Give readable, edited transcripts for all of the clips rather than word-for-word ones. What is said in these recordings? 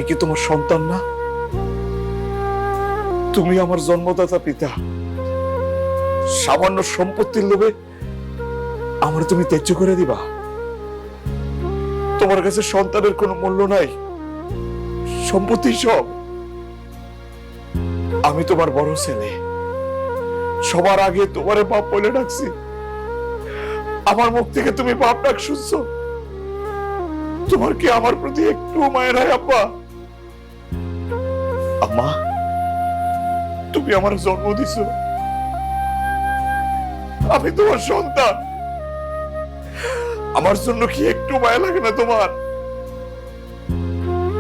কি তোমার সন্তান না? তুমি আমার জন্মদাতা পিতা। সামান্য সম্পত্তির লোভে আমার তুমি ত্যায্য করে দিবা? তোমার কাছে সন্তানের কোনো মূল্য নাই, সম্পত্তি সব। আমি তোমার বড় ছেলে, সবার আগে তোমারে বাপ বলে ডাকছি। আমার মুখ থেকে তুমি বাপ ডাক শুনছো? তোমার কি আমার প্রতি একটু মায়া নাই আব্বা? আম্মা, তুমি আমার জন্ম দিছো, আমি তোমার সন্তান। আমার জন্য কি একটু মায়া লাগে না তোমার?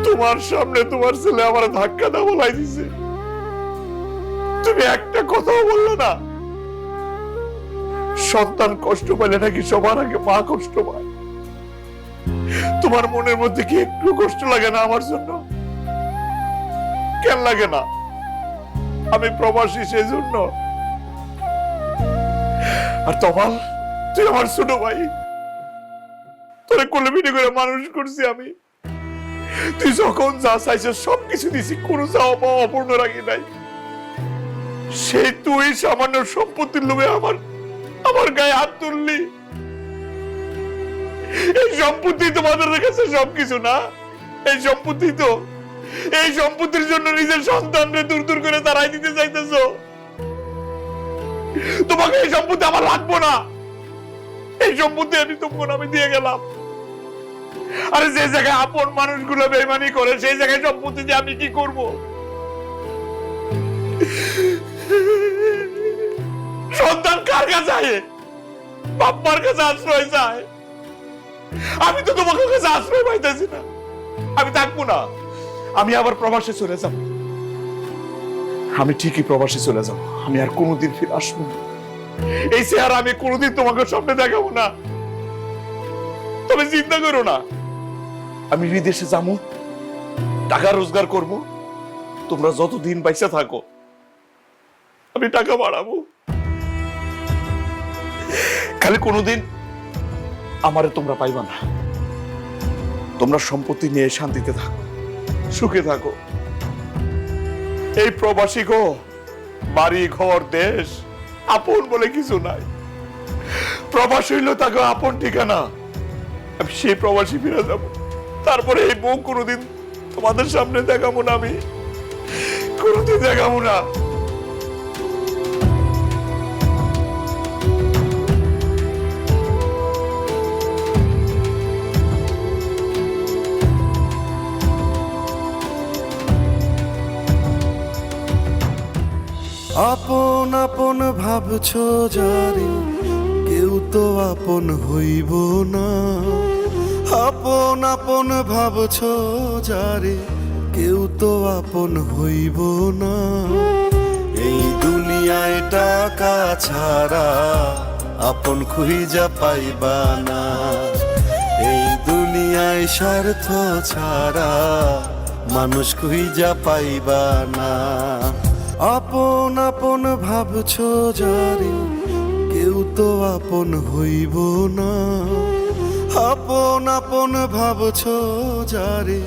তোমার সামনে তোমার ছেলে আমার ধাক্কা দা বলাই দিছে, তুমি একটা কথাও বললে না। সন্তান কষ্ট পেলে নাকি সবার আগে মা কষ্ট পায়। তোমার মনের মধ্যে কি একটু কষ্ট লাগে না আমার জন্য? কেন লাগে না? আমি প্রবাসী, সেই জন্য। আর তমাল, তুই আমার ছোট ভাই, তোরে কোলে পিঠে করে মানুষ করছি আমি। তুই যখন যা চাইছিস সবকিছু দিছি, কোনো চাওয়া পাওয়া অপূর্ণ রাখি নাই। সেই তুই সামান্য সম্পত্তির লোভে আমার গায়ে হাত তুললি। এই সম্পত্তি তোমাদের কাছে সবকিছু না? এই সম্পত্তির জন্য নিজের সন্তানকে দূর দূর করে তাড়াই দিতে চাইতেছো? তোমাকে এই সম্পত্তি আমার লাগবো না। এই সম্পত্তি আমি তোমার নামে দিয়ে গেলাম। আরে যে জায়গায় আপন মানুষগুলো বেইমানি করে, সেই জায়গায় সম্পত্তি দিয়ে আমি কি করব? সন্তান কার কাছে যায়? বাপ্পার কাছে আশ্রয় চায়। আমি তো তোমাকে কাছে আশ্রয় পাইতেছি না। আমি থাকবো না, আমি আবার প্রবাসে চলে যাব। আমি ঠিকই প্রবাসে চলে যাব। আমি আর কোনোদিন ফিরে আসবো না। এই চেহারা আমি কোনোদিন তোমাকে সামনে দেখাবো না। তবে চিন্তা করো না, আমি বিদেশে যাবো, টাকা রোজগার করব। তোমরা যতদিন পয়সা থাকো আমি টাকা বাড়াবো। খালি কোনোদিন আমারে তোমরা পাইবা না। তোমরা সম্পত্তি নিয়ে শান্তিতে থাকো, সুখে থাকো। এই প্রবাসী গো, বাড়ি ঘর দেশ আপন বলে কিছু নাই। প্রবাস হইল তাকে আপন ঠিকানা। আমি সেই প্রবাসী ফিরে যাব। তারপরে এই মুখ কোনোদিন তোমাদের সামনে দেখাবো না, আমি কোনোদিন দেখাবো না। আপন আপন ভাবছো যারে, কেউ তো আপন হইব না। আপন আপন ভাবছো যারে, কেউ তো আপন হইব না। এই দুনিয়ায় টাকা ছাড়া আপন খুঁজা পাইবা না। এই দুনিয়ায় স্বার্থ ছাড়া মানুষ খুঁজা পাইবা না। আপন আপন ভাবছো যারে, কেউ তো আপন হইব না। আপন আপন ভাবছো যারে,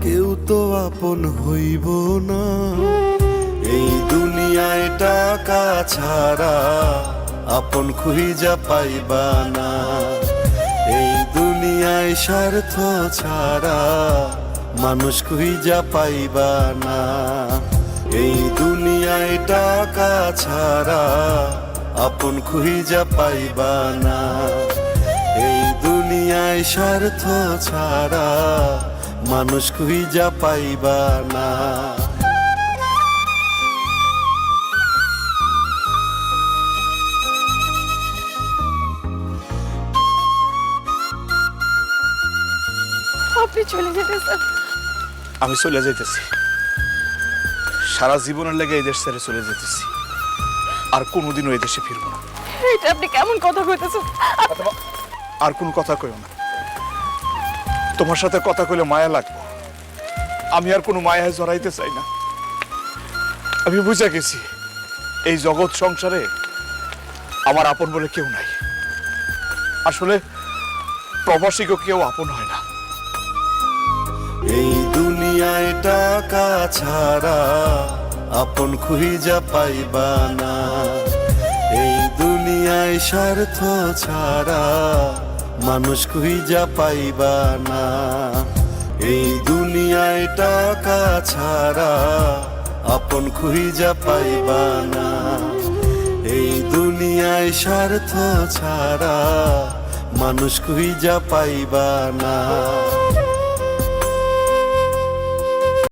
কেউ তো আপন হইব না। এই দুনিয়ায় টাকা ছাড়া আপন খুঁজা পাইবা না। এই দুনিয়ায় স্বার্থ ছাড়া মানুষ খুঁজা পাইবা না। এই দুনিয়ায় টাকা ছাড়া আপন খুঁজা পাইবা না। এই দুনিয়ায় স্বার্থ ছাড়া মানুষ খুঁজা পাইবা না। আপনি চলে যেতেছেন? আমি চলে যাইতেছি, সারা জীবনের লেগে এই দেশ ছেড়ে চলে যেতেছি। আর কোনোদিনও এই দেশে ফিরবো না। এটা আপনি কেমন কথা কইতেছেন? আর কোন কথা কইও না। তোমার সাথে কথা কইলে মায়া লাগবে। আমি আর কোনো মায়ায় জড়াইতে চাই না। আমি বুঝে গেছি এই জগৎ সংসারে আমার আপন বলে কেউ নাই। আসলে প্রবাসীকে কেউ আপন হয় না। এই দুনিয়ায় টাকা ছাড়া আপন খুঁজা পাইবা না, এই দুনিয়ায় স্বার্থ ছাড়া মানুষ খুঁজা পাইবা না, এই দুনিয়ায় টাকা ছাড়া আপন খুঁজা পাইবা না, এই দুনিয়ায় স্বার্থ ছাড়া মানুষ খুঁজা পাইবা না।